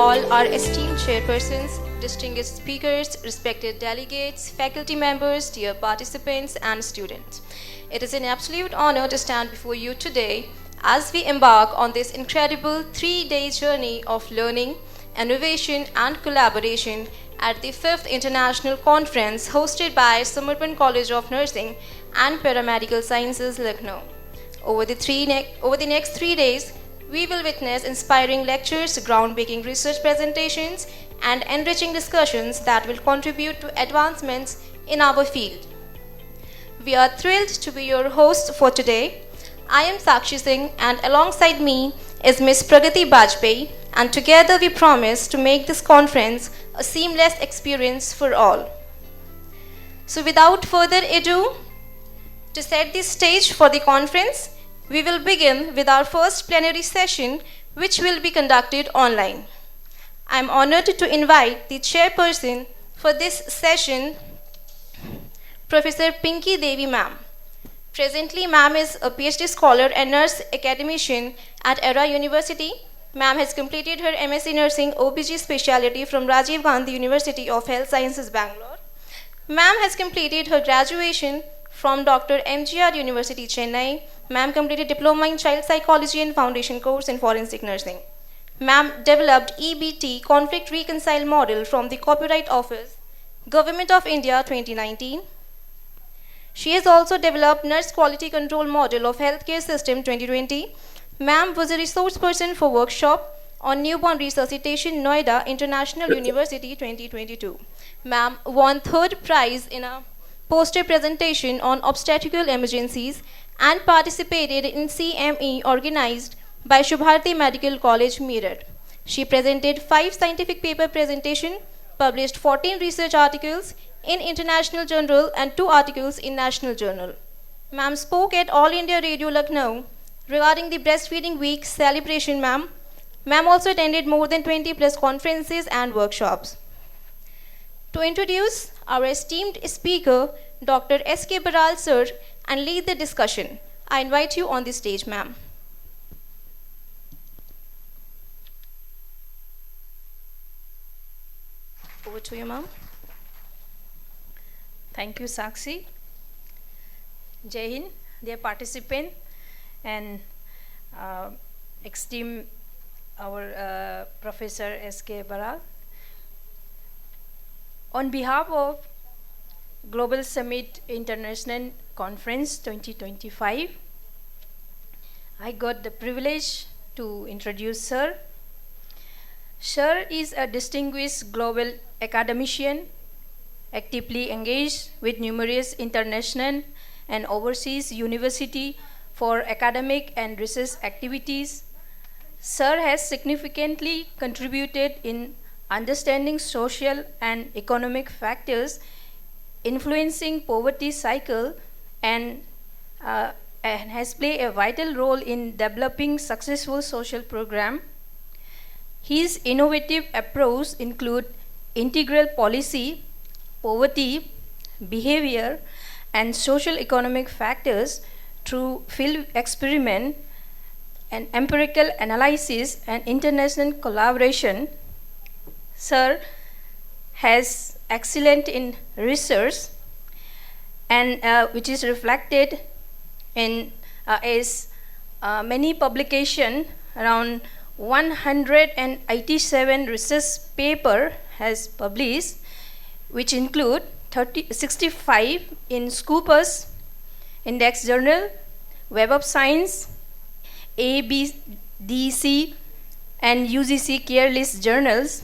all our esteemed chairpersons, distinguished speakers, respected delegates, faculty members, dear participants, and students. It is an absolute honor to stand before you today as we embark on this incredible 3-day journey of learning, innovation, and collaboration at the 5th International Conference hosted by Samarpan College of Nursing and Paramedical Sciences, Lucknow. Over the next 3 days, we will witness inspiring lectures, groundbreaking research presentations, and enriching discussions that will contribute to advancements in our field. We are thrilled to be your host for today. I am Sakshi Singh, and alongside me is Ms. Pragati Bajpayee, and together we promise to make this conference a seamless experience for all. So without further ado, to set the stage for the conference, we will begin with our first plenary session, which will be conducted online. I am honored to invite the chairperson for this session, Professor Pinky Devi ma'am. Presently, ma'am is a PhD scholar and nurse academician at Era University. Ma'am has completed her MSc Nursing OBG specialty from Rajiv Gandhi University of Health Sciences, Bangalore. Ma'am has completed her graduation from Dr. MGR University, Chennai. Ma'am completed Diploma in Child Psychology and Foundation course in Forensic Nursing. Ma'am developed EBT Conflict Reconcile Model from the Copyright Office, Government of India 2019. She has also developed Nurse Quality Control Model of Healthcare System 2020. Ma'am was a resource person for workshop on newborn resuscitation, Noida International University 2022. Ma'am won 3rd prize in a poster presentation on obstetrical emergencies and participated in CME organized by Shubharti Medical College, Meerut. She presented 5 scientific paper presentations, published 14 research articles in International Journal and 2 articles in National Journal. Ma'am spoke at All India Radio Lucknow regarding the Breastfeeding Week celebration. Ma'am also attended more than 20 plus conferences and workshops. To introduce our esteemed speaker, Dr. S.K. Baral sir, and lead the discussion, I invite you on the stage, ma'am. Over to you, ma'am. Thank you, Sakshi. Jai Hind, dear participant, and esteemed our Professor S.K. Baral. On behalf of Global Summit International Conference 2025, I got the privilege to introduce Sir. Sir is a distinguished global academician, actively engaged with numerous international and overseas universities for academic and research activities. Sir has significantly contributed in understanding social and economic factors influencing poverty cycle and has played a vital role in developing successful social program. His innovative approach include integral policy, poverty, behavior, and social economic factors through field experiment and empirical analysis and international collaboration. Sir has excellent in research, and which is reflected in many publications. Around 187 research paper has published, which include 65 in Scopus Index Journal, Web of Science, ABDC, and UGC Care List journals,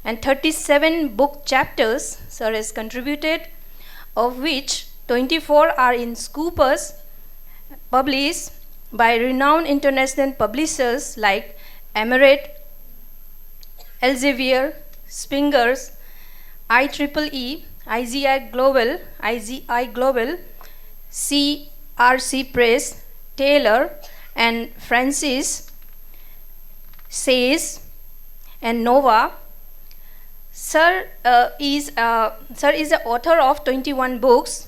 and 37 book chapters Sir has contributed, of which 24 are in Scopus, published by renowned international publishers like Emirate, Elsevier, Springers, IEEE, IGI Global, CRC Press, Taylor, and Francis, Says, and Nova. Sir is the author of 21 books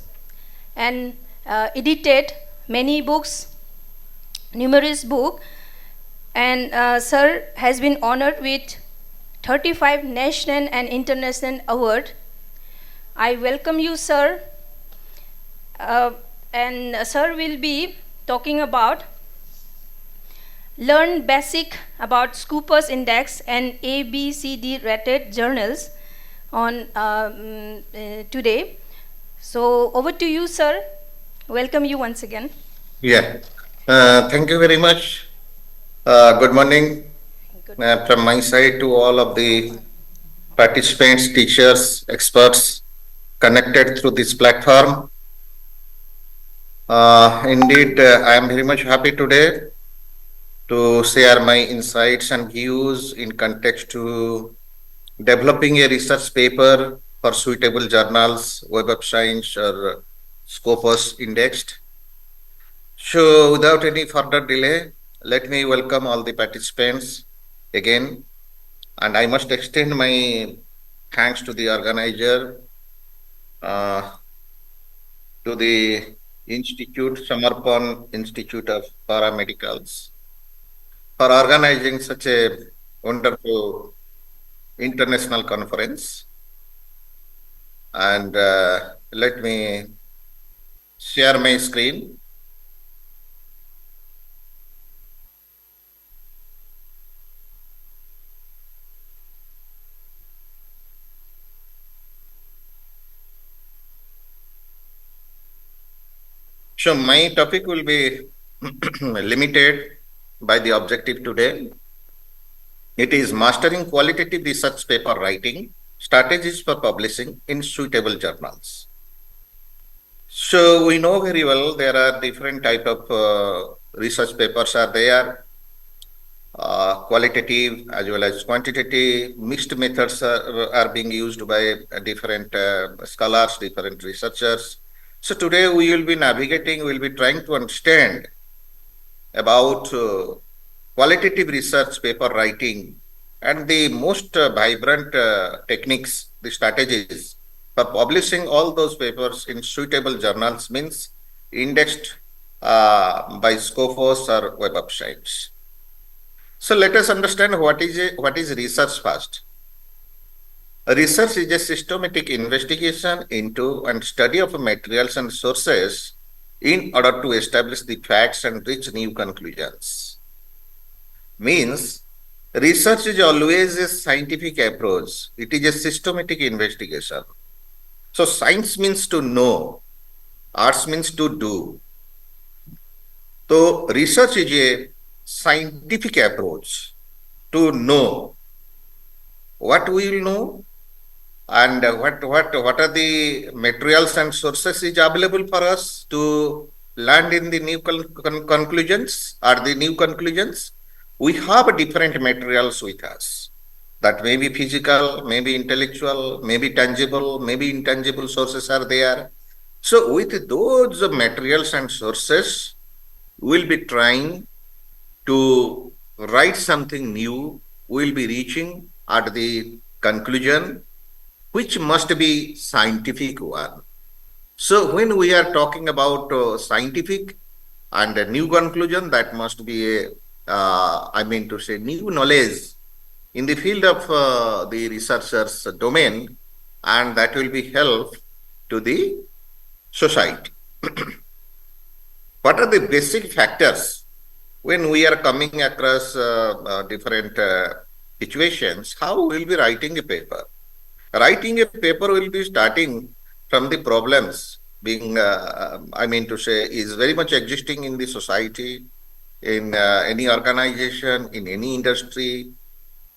and edited many books, numerous books, and Sir has been honored with 35 national and international award. I welcome you, sir. And sir will be talking about learn basic about Scoopers Index and ABCD rated journals on today. So over to you, sir. Welcome you once again. Yeah, thank you very much. Good morning from my side to all of the participants, teachers, experts connected through this platform. Indeed, I am very much happy today to share my insights and views in context to developing a research paper for suitable journals, Web of Science or Scopus indexed. So without any further delay, let me welcome all the participants again. And I must extend my thanks to the organizer, to the Institute, Samarpan Institute of Paramedicals, for organizing such a wonderful international conference. And let me share my screen. So my topic will be limited by the objective today. It is mastering qualitative research paper writing, strategies for publishing in suitable journals. So we know very well there are different type of research papers are there, qualitative as well as quantitative. Mixed methods are being used by different scholars, different researchers. So today we will be navigating, we will be trying to understand about qualitative research paper writing and the most vibrant techniques, the strategies for publishing all those papers in suitable journals, means indexed by Scopus or Web of Science. So let us understand what is research first. Research is a systematic investigation into and study of materials and sources in order to establish the facts and reach new conclusions. Means research is always a scientific approach. It is a systematic investigation. So science means to know, arts means to do. So research is a scientific approach to know what we will know and what are the materials and sources is available for us to land in the new conclusions or the new conclusions. We have different materials with us. That may be physical, maybe intellectual, maybe tangible, maybe intangible sources are there. So with those materials and sources, we'll be trying to write something new. We'll be reaching at the conclusion which must be scientific one. So when we are talking about scientific and a new conclusion, that must be a new knowledge in the field of the researcher's domain, and that will be help to the society. What are the basic factors when we are coming across different situations? How we will be writing a paper? Writing a paper will be starting from the problems being, is very much existing in the society, in any organization, in any industry,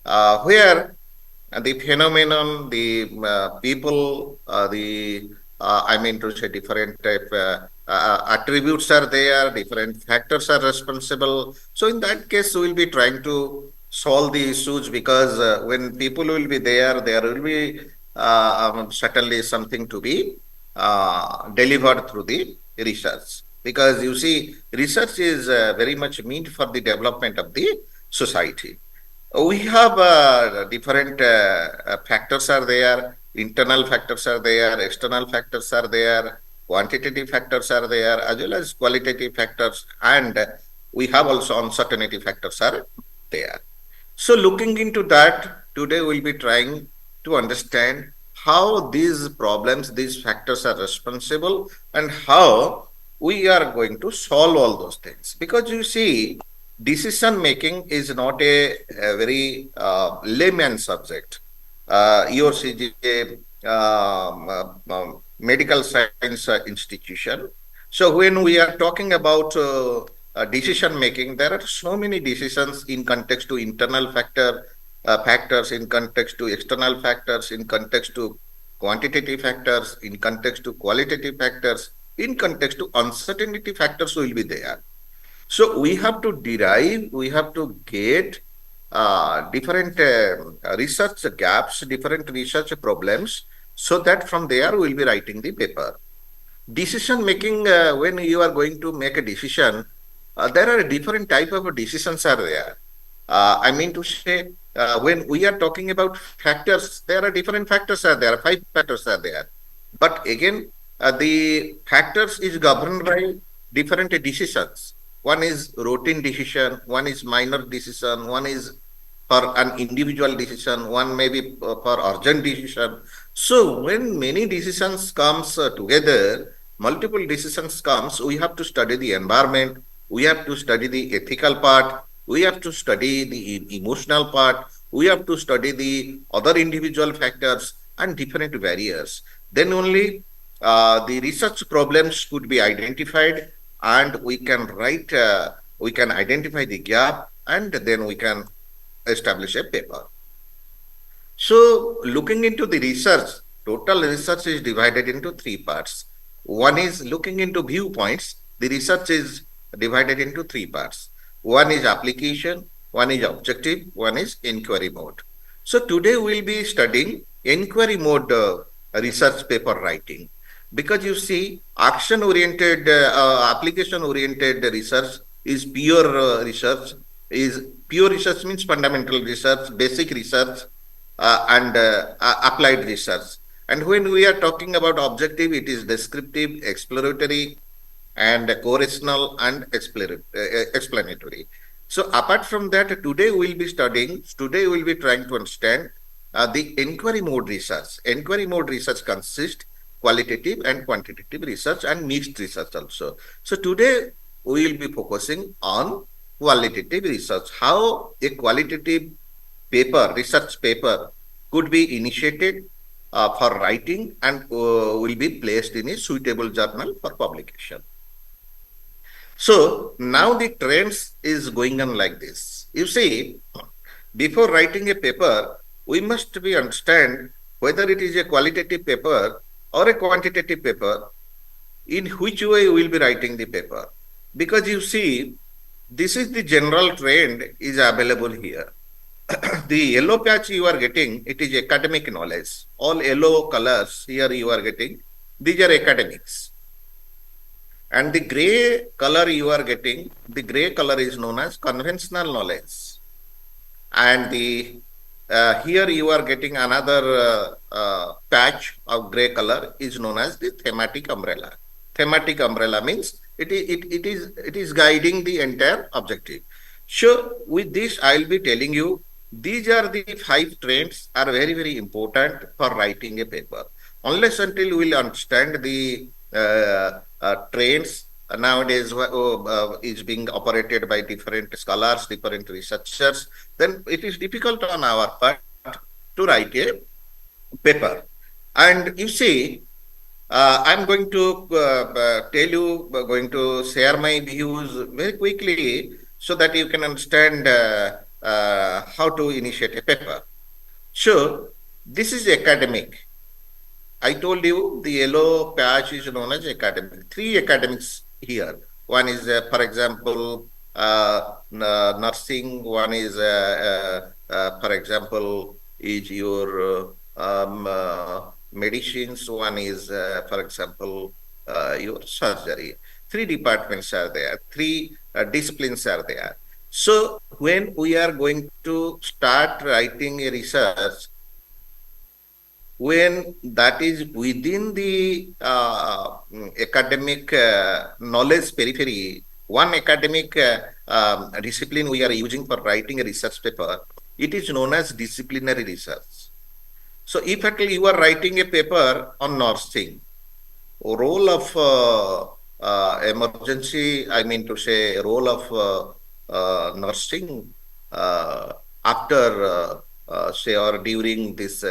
where the phenomenon, the people, different type attributes are there, different factors are responsible. So in that case, we will be trying to solve the issues, because when people will be there will be certainly something to be delivered through the research. Because you see, research is very much meant for the development of the society. We have different factors are there, internal factors are there, external factors are there, quantitative factors are there, as well as qualitative factors, and we have also uncertainty factors are there. So looking into that, today we'll be trying to understand how these problems, these factors are responsible and how we are going to solve all those things. Because you see, decision making is not a very layman subject. Yours is a medical science institution. So when we are talking about decision making, there are so many decisions in context to internal factors, in context to external factors, in context to quantitative factors, in context to qualitative factors, in context to uncertainty factors will be there. So we have to derive, we have to get different research gaps, different research problems, so that from there we will be writing the paper. Decision making, when you are going to make a decision, there are different type of decisions are there. I mean to say, when we are talking about factors, there are different factors are there, 5 factors are there. But again, the factors is governed by different decisions. One is routine decision, one is minor decision, one is for an individual decision, one may be for urgent decision. So when many decisions comes together, multiple decisions comes, we have to study the environment, we have to study the ethical part, we have to study the emotional part, we have to study the other individual factors and different barriers. Then only the research problems could be identified and we can write, we can identify the gap and then we can establish a paper. So looking into the research, total research is divided into 3 parts. One is looking into viewpoints. The research is divided into 3 parts. One is application, one is objective, one is inquiry mode. So today we'll be studying inquiry mode research paper writing. Because you see, action-oriented, application-oriented research is pure research. Pure research means fundamental research, basic research, and applied research. And when we are talking about objective, it is descriptive, exploratory, and correlational and explanatory. So apart from that, today we'll be trying to understand the inquiry mode research. Inquiry mode research consists qualitative and quantitative research and mixed research also. So today we will be focusing on qualitative research, how a qualitative paper, research paper could be initiated for writing and will be placed in a suitable journal for publication. So now the trends is going on like this. You see, before writing a paper, we must be understand whether it is a qualitative paper or a quantitative paper, in which way we will be writing the paper. Because you see, this is the general trend is available here. The yellow patch you are getting, it is academic knowledge. All yellow colors here you are getting, these are academics. And the gray color you are getting, the gray color is known as conventional knowledge. And the here you are getting another patch of gray color is known as the thematic umbrella. Thematic umbrella means it is guiding the entire objective. So with this, I will be telling you, these are the 5 trends are very, very important for writing a paper. Unless until we will understand the trends nowadays is being operated by different scholars, different researchers, then it is difficult on our part to write a paper. And you see, I'm going to tell you, going to share my views very quickly so that you can understand how to initiate a paper. So this is academic. I told you the yellow patch is known as academic. 3 academics here. One is, for example, nursing. One is, for example, is your medicines. One is, for example, your surgery. 3 departments are there. 3 disciplines are there. So when we are going to start writing a research, when that is within the academic knowledge periphery, one academic discipline we are using for writing a research paper, it is known as disciplinary research. So if at all you are writing a paper on nursing, role of emergency, I mean to say, role of nursing after, say, or during this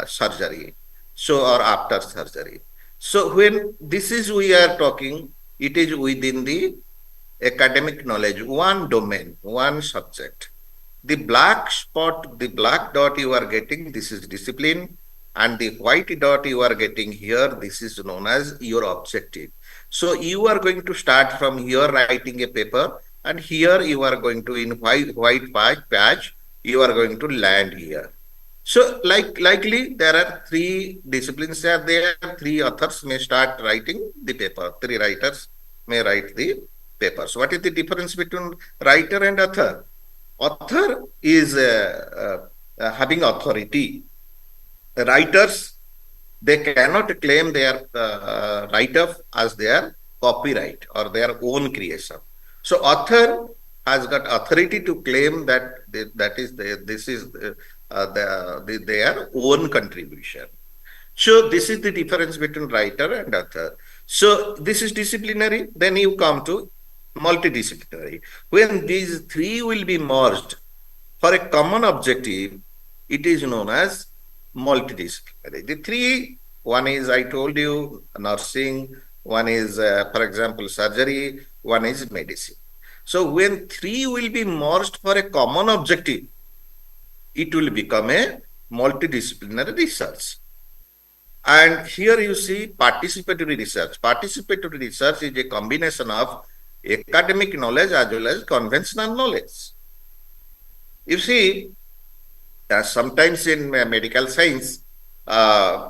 surgery, so or after surgery. So when this is we are talking, it is within the academic knowledge, one domain, one subject. The black spot, the black dot you are getting, this is discipline, and the white dot you are getting here, this is known as your objective. So you are going to start from here writing a paper, and here you are going to, in white patch, you are going to land here. So likely there are three disciplines are there, three authors may start writing the paper, three writers may write the papers. What is the difference between writer and author? Author is having authority. The writers, they cannot claim their write-up as their copyright or their own creation. So author has got authority to claim that this is their own contribution. So this is the difference between writer and author. So this is disciplinary. Then you come to multidisciplinary. When these three will be merged for a common objective, it is known as multidisciplinary. The three, one is, I told you, nursing, one is, for example, surgery, one is medicine. So when three will be merged for a common objective, it will become a multidisciplinary research. And here you see participatory research. Participatory research is a combination of academic knowledge as well as conventional knowledge. You see, sometimes in medical science,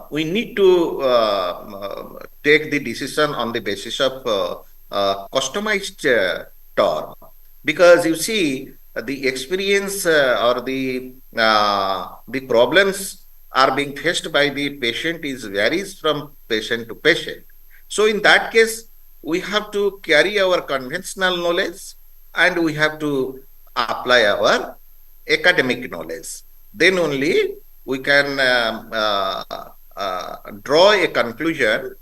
we need to take the decision on the basis of customized term, because you see the experience or the problems are being faced by the patient is varies from patient to patient. So in that case, we have to carry our conventional knowledge and we have to apply our academic knowledge. Then only we can draw a conclusion,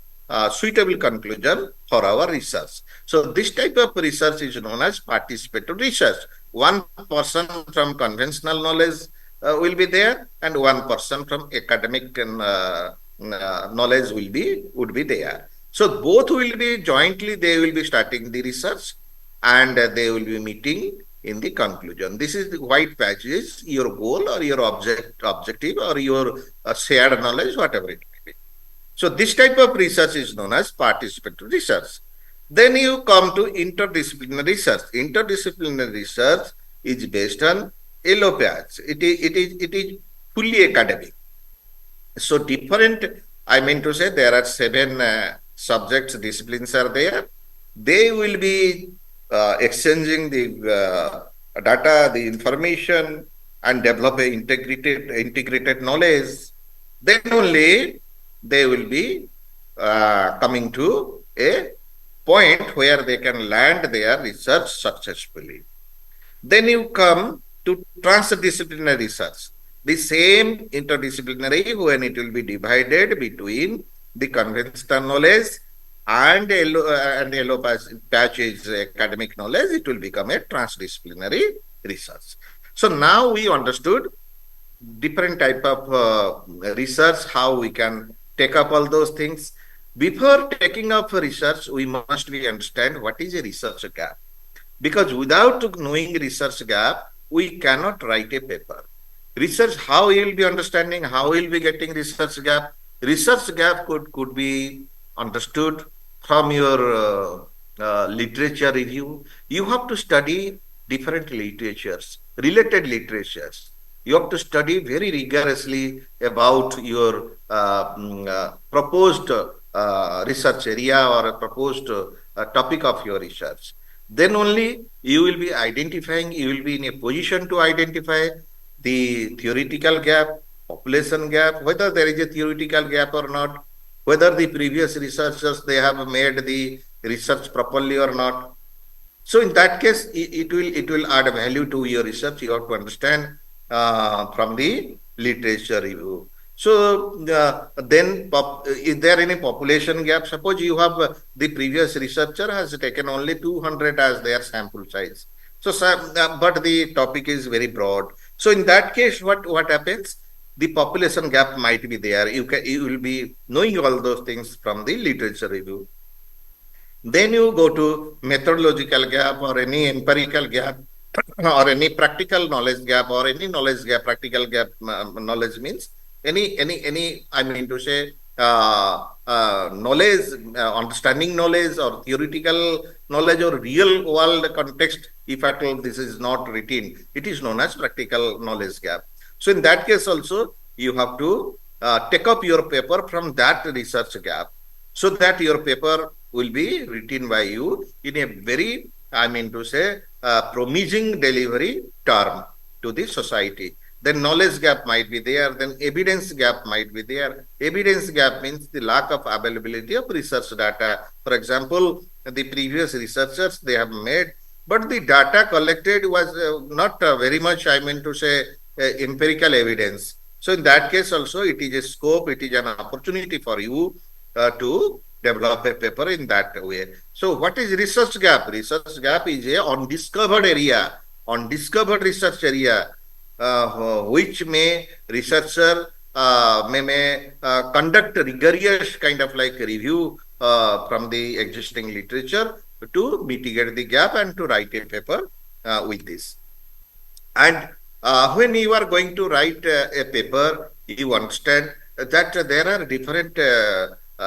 suitable conclusion for our research. So this type of research is known as participatory research. One person from conventional knowledge will be there, and one person from academic knowledge would be there. So both will be jointly, they will be starting the research and they will be meeting in the conclusion. This is the white patch is your goal or your objective or your shared knowledge, whatever it may be. So this type of research is known as participatory research. Then you come to interdisciplinary research. Interdisciplinary research is based on yellow patch. It is fully academic. So different, I mean to say, there are 7 subjects, disciplines are there. They will be exchanging the data, the information, and develop a integrated knowledge. Then only they will be coming to a point where they can land their research successfully. Then you come to transdisciplinary research. The same interdisciplinary, when it will be divided between the conventional knowledge and yellow patch is academic knowledge, it will become a transdisciplinary research. So now we understood different type of research, how we can take up all those things. Before taking up research, we must understand what is a research gap. Because without knowing research gap, we cannot write a paper. Research, how you will be understanding, how you will be getting research gap? Research gap could be understood from your literature review. You have to study different literatures, related literatures. You have to study very rigorously about your proposed research area or a proposed topic of your research. Then only you will be identifying, you will be in a position to identify the theoretical gap, population gap, whether there is a theoretical gap or not, whether the previous researchers, they have made the research properly or not. So in that case, it will add value to your research. You have to understand from the literature review. So then, is there any population gap? Suppose you have the previous researcher has taken only 200 as their sample size. So, but the topic is very broad. So in that case, what happens? The population gap might be there. You will be knowing all those things from the literature review. Then you go to methodological gap or any empirical gap or any practical knowledge gap or any knowledge gap. Practical gap knowledge means any I mean to say knowledge, understanding knowledge or theoretical knowledge or real world context. If at all this is not written, it is known as practical knowledge gap. So in that case also you have to take up your paper from that research gap, so that your paper will be written by you in a very, I mean to say, promising delivery term to the society. Then knowledge gap might be there, then evidence gap might be there. Evidence gap means the lack of availability of research data. For example, the previous researchers, they have made, but the data collected was not very much, I mean to say, empirical evidence. So in that case also, it is a scope, it is an opportunity for you to develop a paper in that way. So what is research gap? Research gap is a undiscovered area, undiscovered research area, which may researcher may conduct rigorous kind of like review from the existing literature to mitigate the gap and to write a paper with this. And when you are going to write a paper, you understand that there are different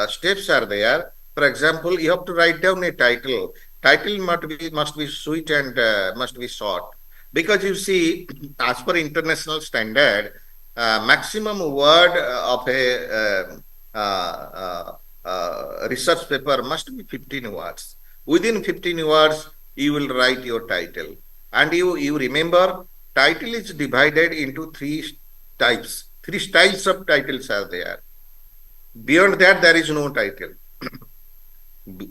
steps are there. For example, you have to write down a title. Title must be sweet and must be short, because you see, as per international standard, maximum word of a research paper must be 15 words. Within 15 words, you will write your title. And you remember, title is divided into three types. Three styles of titles are there. Beyond that, there is no title.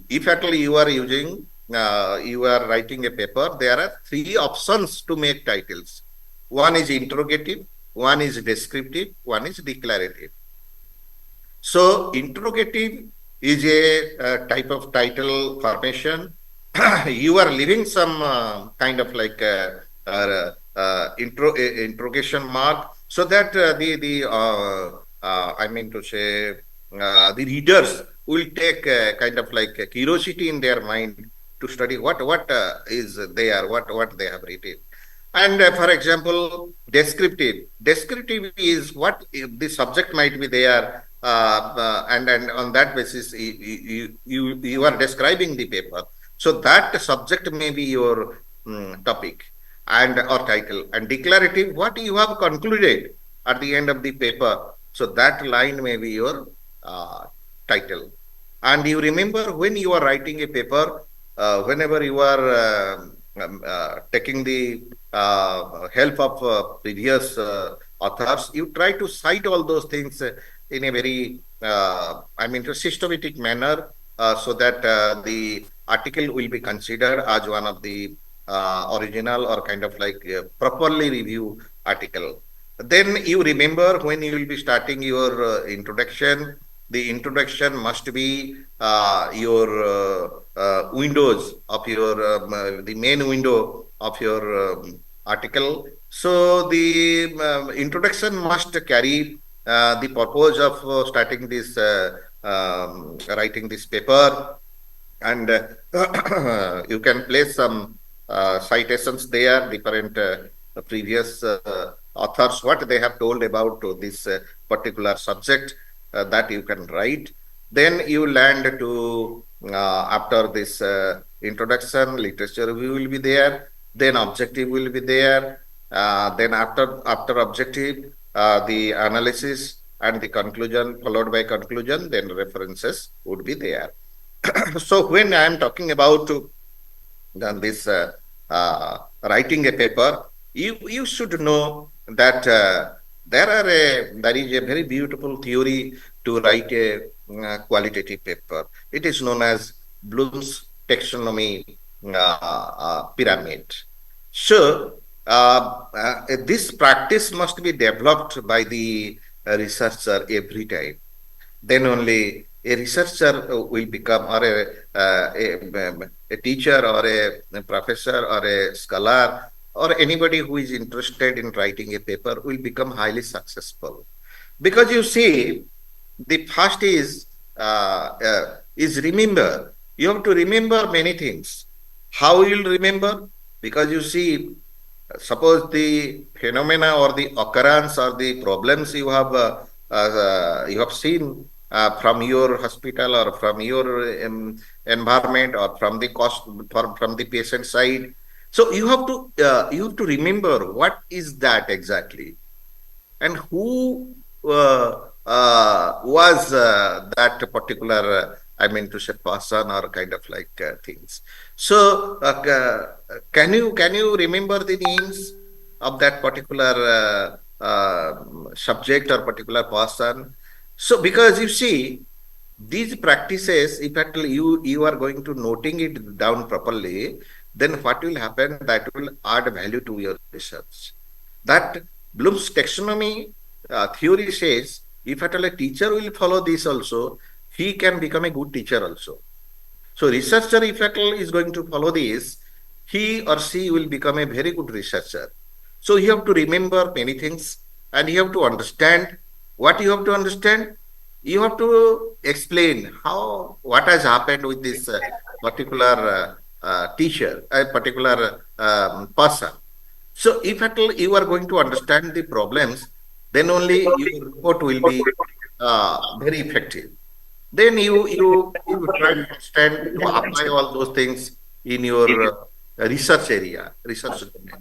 If at all you are using, you are writing a paper, there are three options to make titles. One is interrogative, one is descriptive, one is declarative. So interrogative is a type of title formation. You are leaving some kind of like interrogation mark, so that I mean to say, the readers will take kind of like a curiosity in their mind to study what is there, what they have written. And for example, descriptive is what the subject might be there, and on that basis you are describing the paper. So that subject may be your topic and or title. And declarative, what you have concluded at the end of the paper. So that line may be your title. And you remember, when you are writing a paper, whenever you are taking the help of previous authors, you try to cite all those things in a very, I mean, systematic manner, so that the article will be considered as one of the original or kind of like properly review article. Then you remember, when you will be starting your introduction, the introduction must be your windows of your the main window of your article. So the introduction must carry the purpose of starting this writing this paper, and you can place some citations there, different previous authors, what they have told about this particular subject, that you can write. Then you land to, after this introduction, literature review will be there, then objective will be there, then after objective, the analysis and the conclusion, followed by conclusion, then references would be there. So when I am talking about this writing a paper, you should know that there is a very beautiful theory to write a qualitative paper. It is known as Bloom's taxonomy pyramid. So, this practice must be developed by the researcher every time. Then only a researcher will become, or a teacher, or a professor, or a scholar, or anybody who is interested in writing a paper will become highly successful. Because you see, the first is remember. You have to remember many things. How you will remember? Because you see, suppose the phenomena or the occurrence or the problems you have seen from your hospital or from your environment or from the cost from the patient side. So you have to remember what is that exactly, and who was that particular, I mean to say, person or kind of like things. So can you remember the names of that particular subject or particular person? So because you see, these practices, if at all you are going to noting it down properly, then what will happen, that will add value to your research. That Bloom's taxonomy theory says, if at all a teacher will follow this also, he can become a good teacher also. So researcher, if at all is going to follow this, he or she will become a very good researcher. So you have to remember many things, and you have to understand. What you have to understand? You have to explain how, what has happened with this particular teacher, a particular person. So if at all you are going to understand the problems, then only your report will be very effective. Then you try to understand, to apply all those things in your research area, research domain.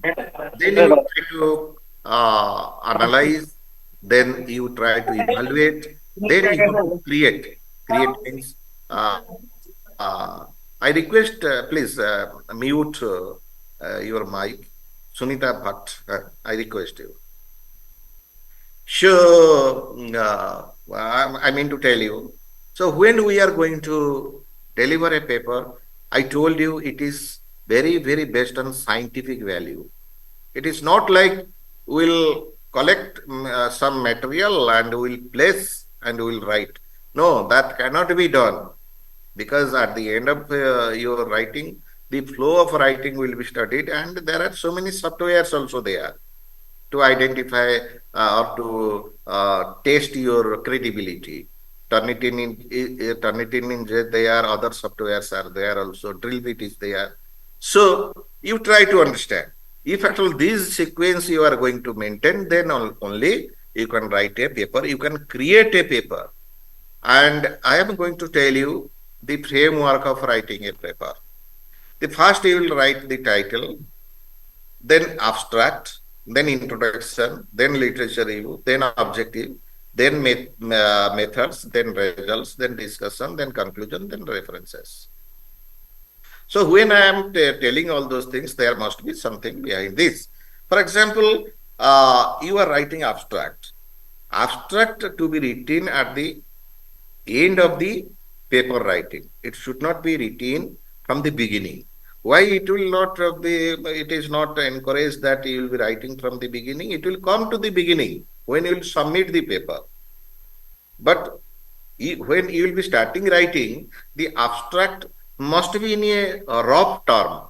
Then you try to analyze, then you try to evaluate, then you have to create things. I request, please mute your mic, Sunita Bhatt. I request you. So, I mean to tell you, so when we are going to deliver a paper, I told you it is very, very based on scientific value. It is not like we'll collect some material and we'll place and we'll write. No, that cannot be done, because at the end of your writing, the flow of writing will be studied, and there are so many softwares also there to identify or to test your credibility. Turnitin, there are other softwares are there also. Drillbit is there. So you try to understand. If at all this sequence you are going to maintain, then only you can write a paper. You can create a paper. And I am going to tell you the framework of writing a paper. The first you will write the title, then abstract, then introduction, then literature review, then objective, then methods, then results, then discussion, then conclusion, then references. So when I am telling all those things, there must be something behind this. For example, you are writing abstract. Abstract to be written at the end of the paper writing. It should not be written from the beginning. Why it will not be, it is not encouraged that you will be writing from the beginning. It will come to the beginning when you will submit the paper. But when you will be starting writing, the abstract must be in a rough term.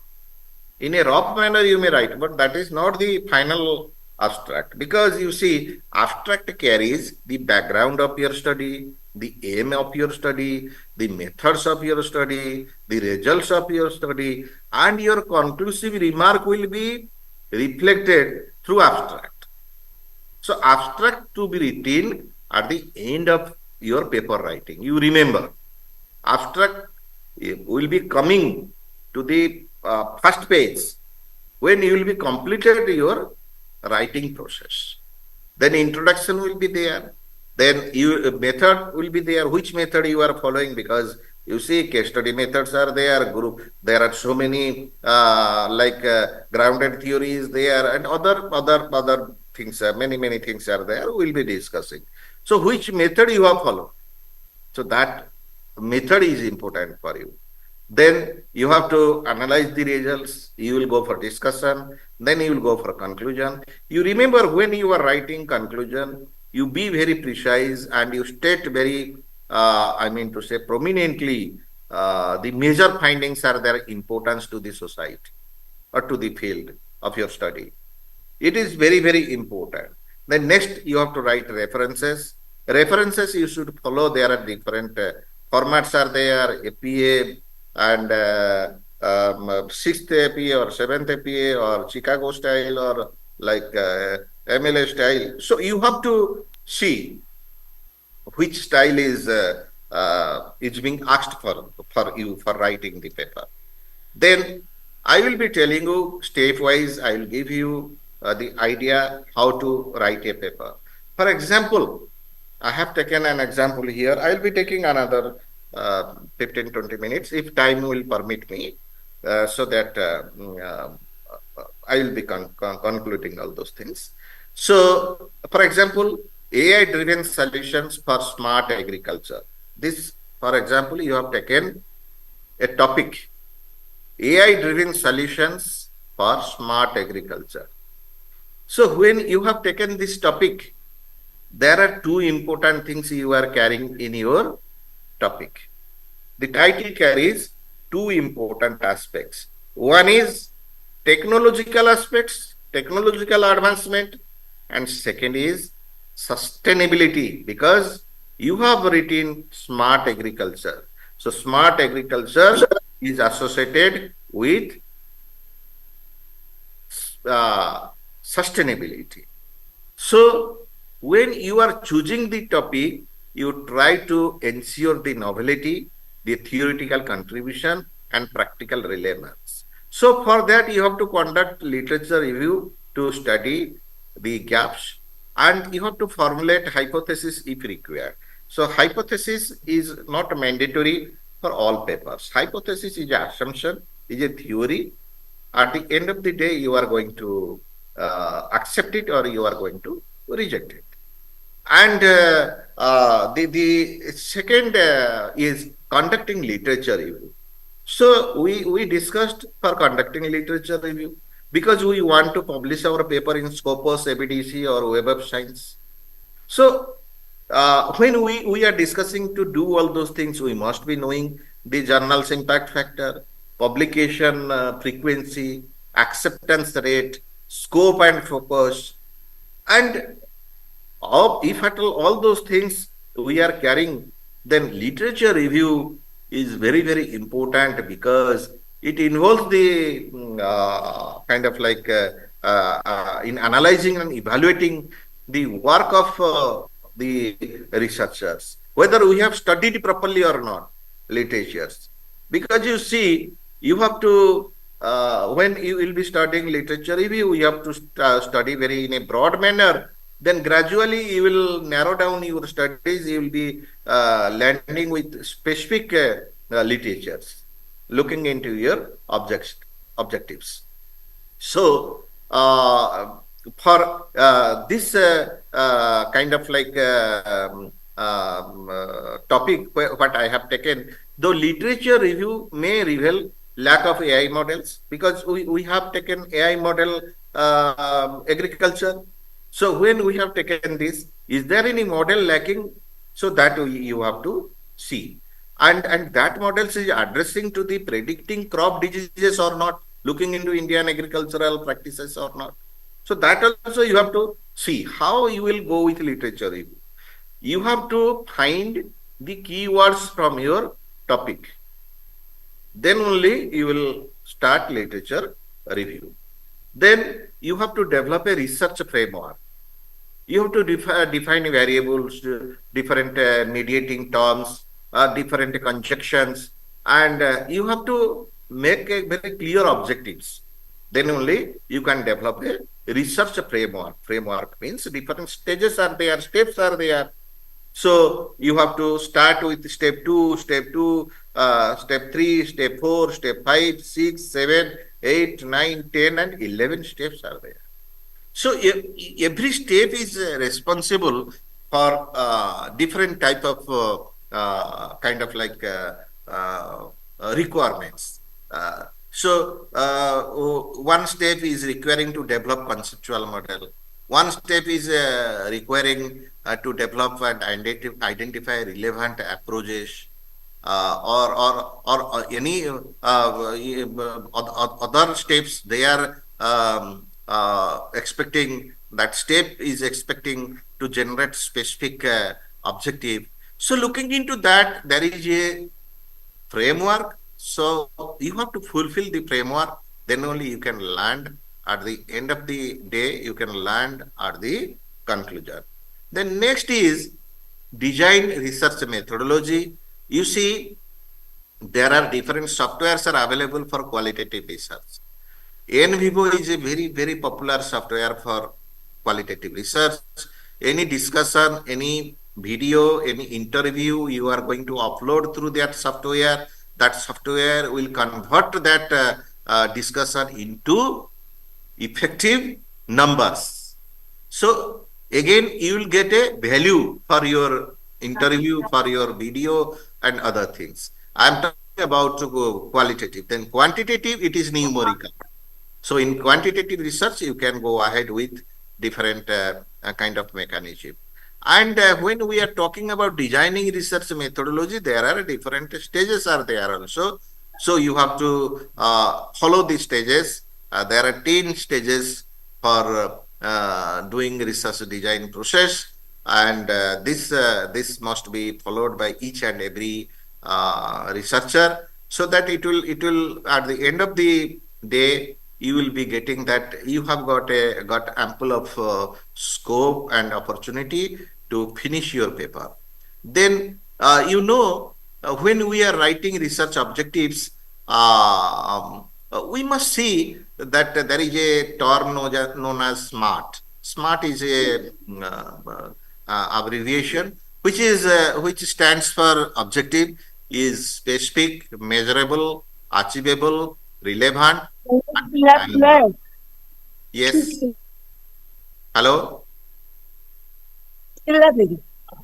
In a rough manner you may write, but that is not the final abstract, because you see, abstract carries the background of your study, the aim of your study, the methods of your study, the results of your study, and your conclusive remark will be reflected through abstract. So abstract to be written at the end of your paper writing. You remember, abstract will be coming to the first page when you will be completed your writing process. Then introduction will be there. Then method will be there. Which method you are following? Because you see, case study methods are there. There are so many grounded theories there, and other things. Many things are there. We'll be discussing. So which method you have followed? So that method is important for you. Then you have to analyze the results. You will go for discussion. Then you will go for conclusion. You remember when you are writing conclusion, you be very precise and you state very, I mean to say, prominently the major findings are their importance to the society or to the field of your study. It is very, very important. Then next, you have to write references. References you should follow. There are different formats are there, APA and sixth APA or seventh APA or Chicago style or like MLA style. So you have to see which style is being asked for you for writing the paper. Then I will be telling you stepwise, I will give you the idea how to write a paper. For example, I have taken an example here. I will be taking another 15-20 minutes if time will permit me, so that I will be concluding all those things. So, for example, AI-driven solutions for smart agriculture. This, for example, you have taken a topic, AI-driven solutions for smart agriculture. So when you have taken this topic, there are two important things you are carrying in your topic. The title carries two important aspects. One is technological aspects, technological advancement, and second is sustainability, because you have written smart agriculture. So smart agriculture is associated with sustainability. So when you are choosing the topic, you try to ensure the novelty, the theoretical contribution, and practical relevance. So for that, you have to conduct literature review to study the gaps, and you have to formulate hypothesis if required. So hypothesis is not mandatory for all papers. Hypothesis is an assumption, is a theory. At the end of the day, you are going to accept it or you are going to reject it. And the second is conducting literature review. So we discussed for conducting literature review because we want to publish our paper in Scopus, ABDC or Web of Science. So when we are discussing to do all those things, we must be knowing the journal's impact factor, publication frequency, acceptance rate, scope and focus, and if at all those things we are carrying, then literature review is very, very important because it involves the kind of like in analyzing and evaluating the work of the researchers, whether we have studied properly or not, literatures. Because you see, you have to, when you will be studying literature review, you have to study very in a broad manner. Then gradually you will narrow down your studies, you will be landing with specific literatures, looking into your objectives. So, for this kind of like topic, what I have taken, though literature review may reveal lack of AI models, because we have taken AI model agriculture. So when we have taken this, is there any model lacking? So that you have to see. And that model is addressing to the predicting crop diseases or not, looking into Indian agricultural practices or not. So that also you have to see how you will go with literature review. You have to find the keywords from your topic. Then only you will start literature review. Then you have to develop a research framework. You have to define variables, different mediating terms, different conjunctions, and you have to make a very clear objectives. Then only you can develop a research framework. Framework means different stages are there, steps are there. So you have to start with step 2, step 3, step 4, step 5, 6, 7, 8, 9, 10, and 11 steps are there. So every step is responsible for different type of kind of like requirements. One step is requiring to develop conceptual model. One step is requiring to develop and identify relevant approaches, or any other steps they are expecting. That step is expecting to generate specific objective. So looking into that, there is a framework. So you have to fulfill the framework, then only you can land at the end of the day, you can land at the conclusion. Then next is design research methodology. You see, there are different softwares are available for qualitative research. NVivo is a very popular software for qualitative research. Any discussion, any video, any interview you are going to upload through that software will convert that discussion into effective numbers. So again, you will get a value for your interview, for your video and other things. I'm talking about qualitative. Then quantitative, it is numerical. So in quantitative research, you can go ahead with different kind of mechanism. And when we are talking about designing research methodology, there are different stages are there also. So you have to follow these stages. There are 10 stages for doing research design process, and this must be followed by each and every researcher, so that it will at the end of the day you will be getting that you have got ample of scope and opportunity to finish your paper. Then when we are writing research objectives, we must see that there is a term known as SMART. SMART is a abbreviation which stands for objective is specific, measurable, achievable, relevant. Yes. Hello.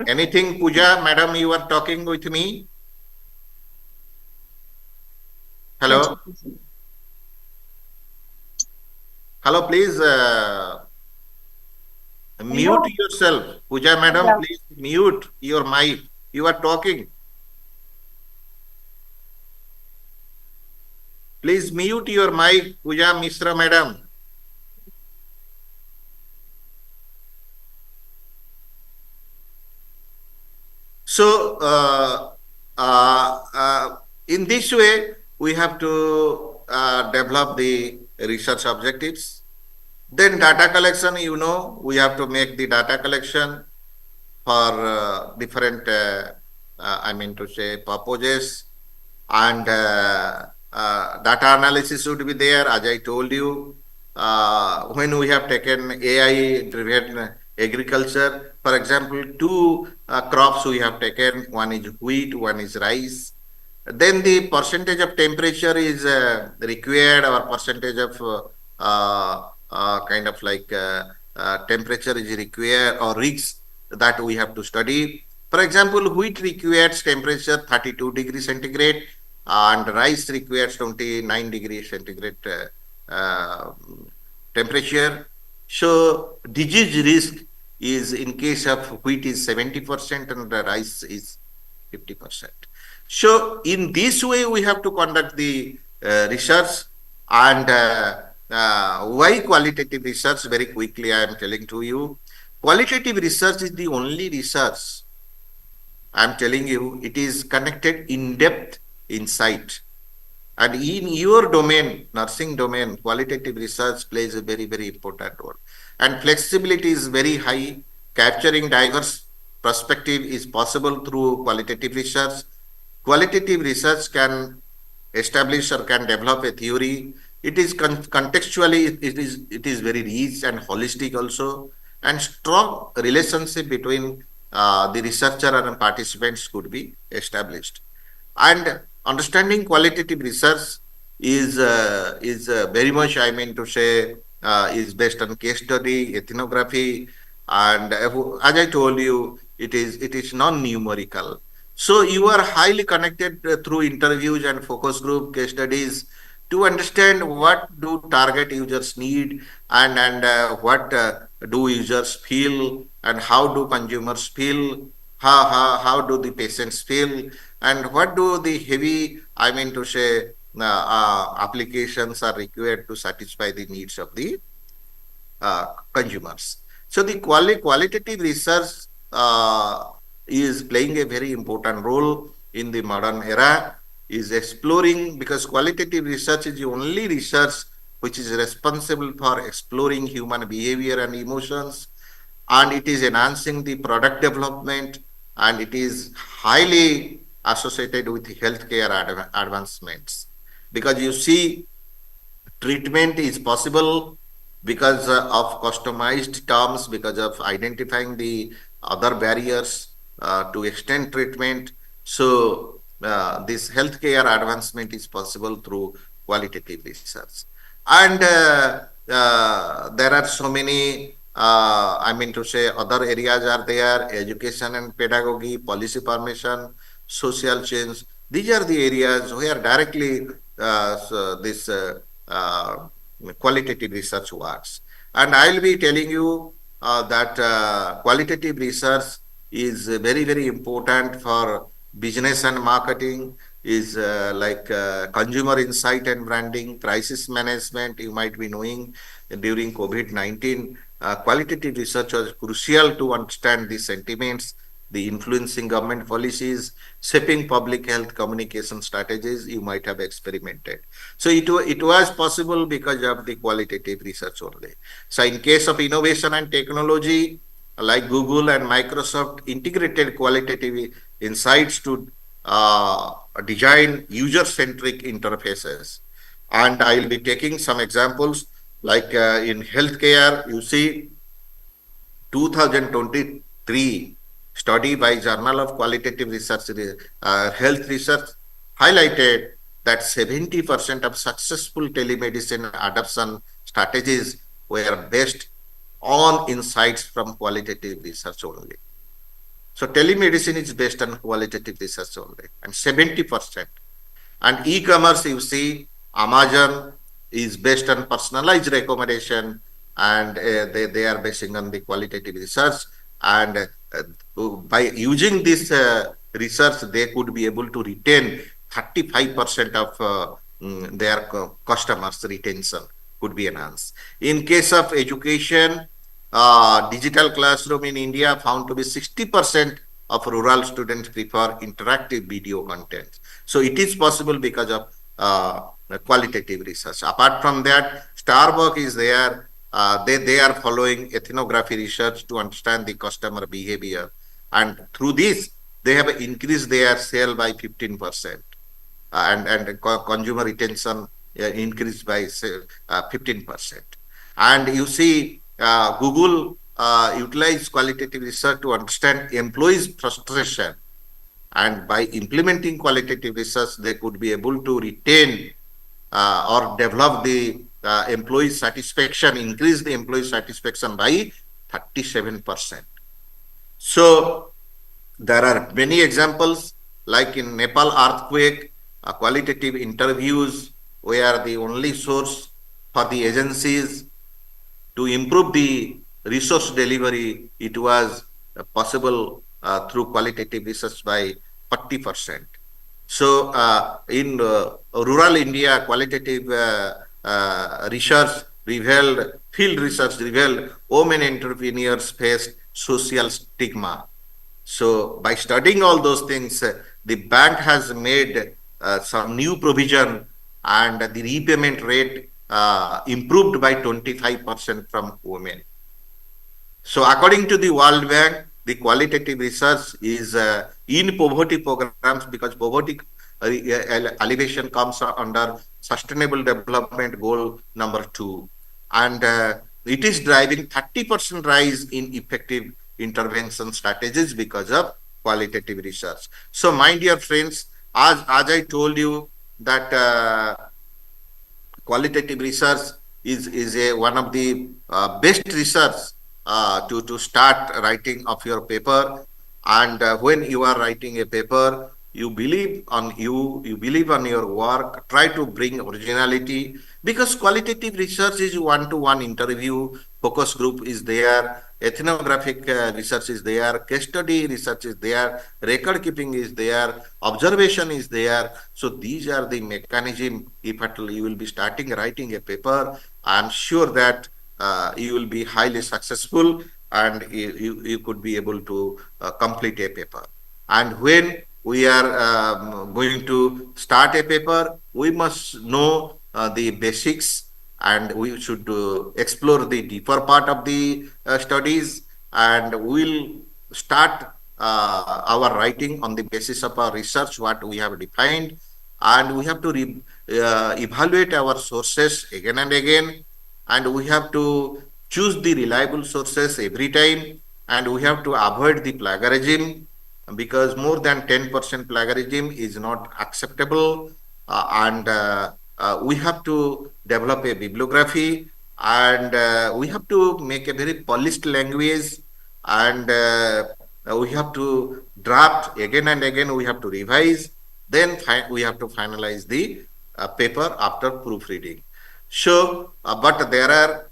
Anything, Pooja, madam, you are talking with me? Hello. Hello, please mute yourself. Pooja, madam, please mute your mic. You are talking. Please mute your mic, Pooja Mishra, madam. So, in this way, we have to develop the research objectives. Then data collection, we have to make the data collection for different, purposes. And data analysis should be there, as I told you. When we have taken AI-driven agriculture, for example, two crops we have taken, one is wheat, one is rice. Then the percentage of temperature is required, or percentage of temperature is required, or risks that we have to study. For example, wheat requires temperature 32 degrees centigrade, and rice requires 29 degrees centigrade temperature. So disease risk is, in case of wheat, is 70% and the rice is 50%. So in this way we have to conduct the research. And why qualitative research? Very quickly I am telling to you. Qualitative research is the only research, I am telling you, it is connected in-depth insight. And in your domain, nursing domain, qualitative research plays a very important role. And flexibility is very high. Capturing diverse perspective is possible through qualitative research. Qualitative research can establish or can develop a theory. It is contextually, it is very rich and holistic also. And strong relationship between the researcher and participants could be established. And understanding qualitative research is very much, is based on case study, ethnography, and as I told you, it is non-numerical. So you are highly connected through interviews and focus group case studies to understand what do target users need, and what do users feel, and how do consumers feel, how do the patients feel, and what do the heavy, I mean to say, applications are required to satisfy the needs of the consumers. So the qualitative research is playing a very important role in the modern era, is exploring, because qualitative research is the only research which is responsible for exploring human behavior and emotions, and it is enhancing the product development, and it is highly associated with healthcare advancements, because you see, treatment is possible because of customized terms, because of identifying the other barriers to extend treatment. So this healthcare advancement is possible through qualitative research. And there are so many, I mean to say, other areas are there: education and pedagogy, policy formation, social change. These are the areas where directly this qualitative research works. And I'll be telling you that qualitative research is very, very important for business and marketing, is like consumer insight and branding, crisis management. You might be knowing during COVID-19, qualitative research was crucial to understand the sentiments, the influencing government policies, shaping public health communication strategies. You might have experimented. So it was possible because of the qualitative research only. So in case of innovation and technology, like Google and Microsoft integrated qualitative insights to design user-centric interfaces. And I'll be taking some examples, like in healthcare, you see 2023 study by Journal of Qualitative Research, Health Research, highlighted that 70% of successful telemedicine adoption strategies were based on insights from qualitative research only. So telemedicine is based on qualitative research only, and 70%. And e-commerce, you see, Amazon is based on personalized recommendation, and they are basing on the qualitative research. And by using this research, they could be able to retain 35% of their customers' retention could be enhanced. In case of education, digital classroom in India found to be 60% of rural students prefer interactive video content. So it is possible because of qualitative research. Apart from that, Starbucks is there. They are following ethnography research to understand the customer behavior. And through this, they have increased their sale by 15%. And consumer retention increased by 15%. And you see, Google utilized qualitative research to understand employees' frustration. And by implementing qualitative research, they could be able to retain or develop the employee satisfaction, increase the employee satisfaction by 37%. So there are many examples, like in Nepal earthquake, qualitative interviews were the only source for the agencies to improve the resource delivery. It was possible through qualitative research by 40%. So in rural India, qualitative research revealed, field research revealed, women entrepreneurs faced social stigma. So by studying all those things, the bank has made some new provision, and the repayment rate improved by 25% from women. So according to the World Bank, the qualitative research is in poverty programs, because poverty alleviation comes under Sustainable Development Goal number 2. And it is driving 30% rise in effective intervention strategies because of qualitative research. So my dear friends, as I told you that qualitative research is one of the best research to start writing of your paper. And when you are writing a paper, you believe on you believe on your work, try to bring originality, because qualitative research is one-to-one interview, focus group is there, ethnographic research is there, case study research is there, record keeping is there, observation is there. So these are the mechanism. If at all you will be starting writing a paper, I am sure that you will be highly successful, and you could be able to complete a paper. And when we are going to start a paper, we must know the basics, and we should explore the deeper part of the studies, and we'll start our writing on the basis of our research, what we have defined, and we have to evaluate our sources again and again, and we have to choose the reliable sources every time, and we have to avoid the plagiarism, because more than 10% plagiarism is not acceptable. And we have to develop a bibliography, and we have to make a very polished language, and we have to draft again and again, we have to revise, then we have to finalize the paper after proofreading. So, but there are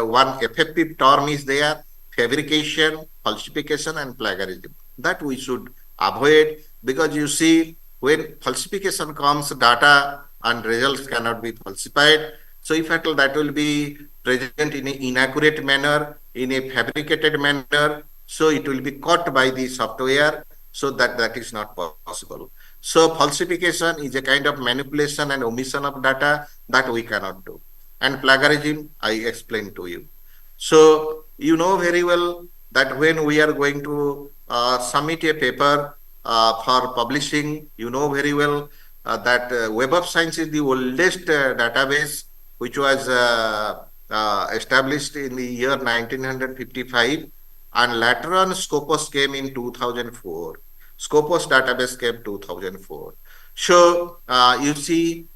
one effective term is there: fabrication, falsification, and plagiarism. That we should avoid, because you see, when falsification comes, data and results cannot be falsified. So, if at all that will be present in an inaccurate manner, in a fabricated manner, so it will be caught by the software. So that is not possible. So falsification is a kind of manipulation and omission of data that we cannot do. And plagiarism, I explained to you. So you know very well that when we are going to submit a paper for publishing, you know very well that Web of Science is the oldest database, which was established in the year 1955, and later on Scopus came in 2004. Scopus database came 2004. So you see,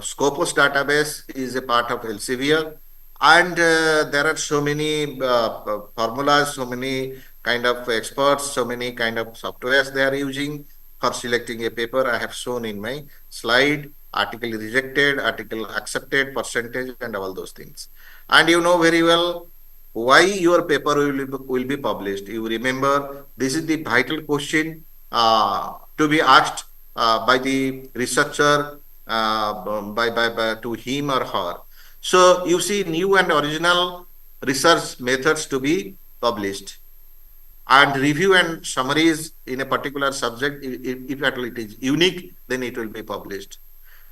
Scopus database is a part of Elsevier, and there are so many formulas, so many kind of experts, so many kind of softwares they are using for selecting a paper. I have shown in my slide: article rejected, article accepted, percentage, and all those things. And you know very well why your paper will be published. You remember, this is the vital question to be asked by the researcher, to him or her. So you see, new and original research methods to be published, and review and summaries in a particular subject. If at all it is unique, then it will be published.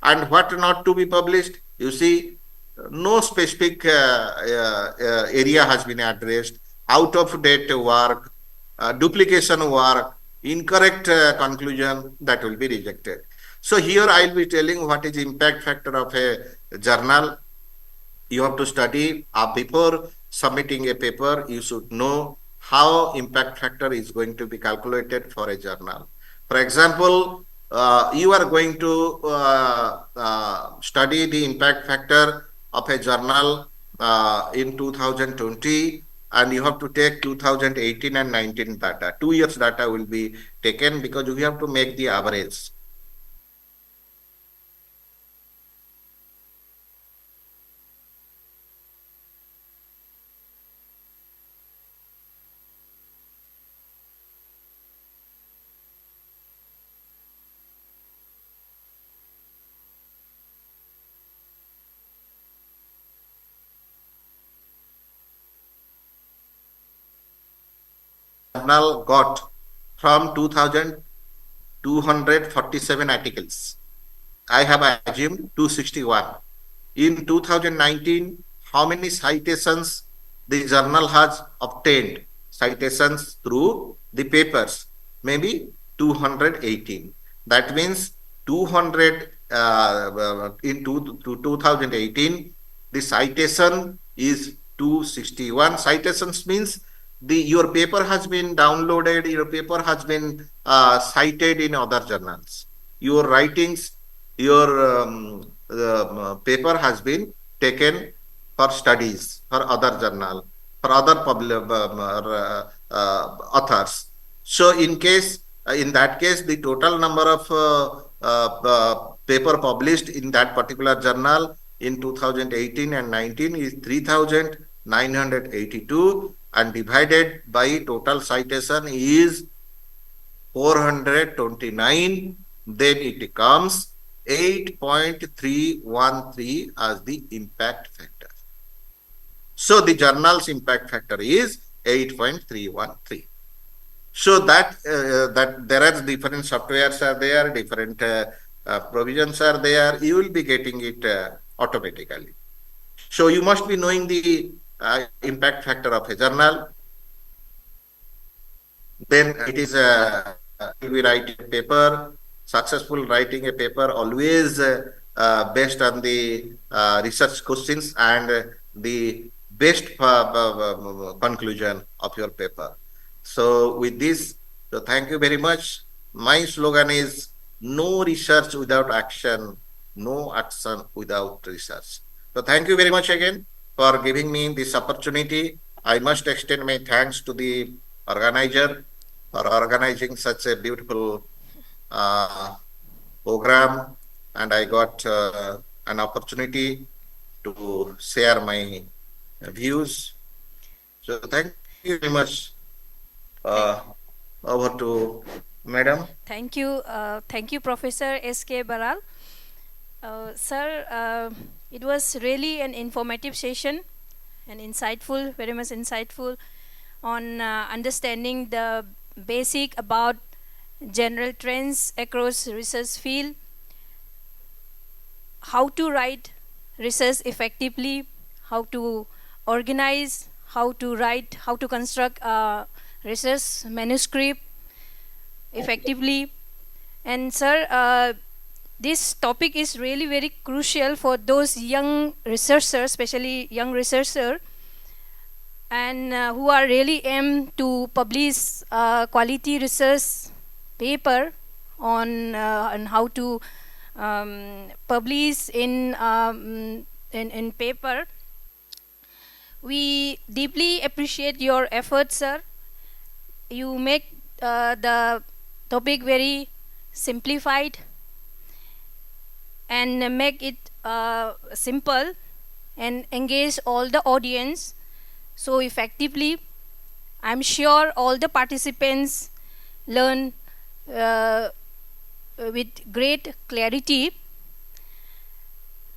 And what not to be published, you see, no specific area has been addressed: out of date work, duplication work, incorrect conclusion, that will be rejected. So here I will be telling what is impact factor of a journal. You have to study before submitting a paper. You should know how impact factor is going to be calculated for a journal. For example, you are going to study the impact factor of a journal in 2020, and you have to take 2018 and 19 data. 2 years data will be taken, because you have to make the average. Journal got from 2,247 articles. I have assumed 261. In 2019, how many citations the journal has obtained? Citations through the papers, maybe 218. That means 200 in 2018, the citation is 261. Citations means your paper has been downloaded, your paper has been cited in other journals. Your writings, your paper has been taken for studies for other journal. for other authors. So in that case, the total number of paper published in that particular journal in 2018 and 19 is 3,982, and divided by total citation is 429, then it comes 8.313 as the impact factor. So the journal's impact factor is 8.313. So that there are different softwares are there, different provisions are there. You will be getting it automatically. So you must be knowing the impact factor of a journal. Then it is we write a paper. Successful writing a paper always based on the research questions and the best conclusion of your paper. So with this, so thank you very much. My slogan is no research without action, no action without research. So thank you very much again for giving me this opportunity. I must extend my thanks to the organizer for organizing such a beautiful program, and I got an opportunity to share my views. So thank you very much. Over to Madam. Thank you, Professor S.K. Baral. Sir, it was really an informative session and insightful, very much insightful on understanding the basic about general trends across research field, how to write research effectively, how to organize, how to write, how to construct a research manuscript effectively. And sir, this topic is really very crucial for those young researchers, especially young researchers, and who are really aim to publish quality research paper on how to publish in paper. We deeply appreciate your efforts, sir. You make the topic very simplified and make it simple and engage all the audience so effectively. I'm sure all the participants learn with great clarity.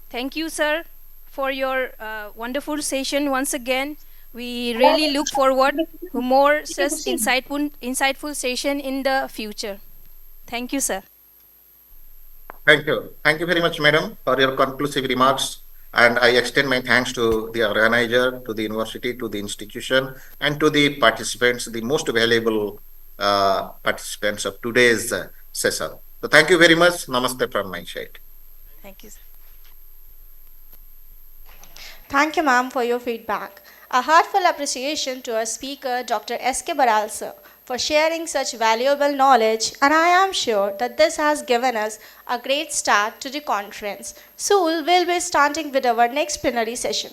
Thank you, sir, for your wonderful session once again. We really look forward to more such insightful session in the future. Thank you, sir. Thank you. Thank you very much, Madam, for your conclusive remarks. And I extend my thanks to the organizer, to the university, to the institution, and to the participants, the most valuable participants of today's session. So thank you very much. Namaste from my side. Thank you, sir. Thank you, ma'am, for your feedback. A heartfelt appreciation to our speaker, Dr. S.K. Baral, sir, for sharing such valuable knowledge, and I am sure that this has given us a great start to the conference. Soon we'll be starting with our next plenary session.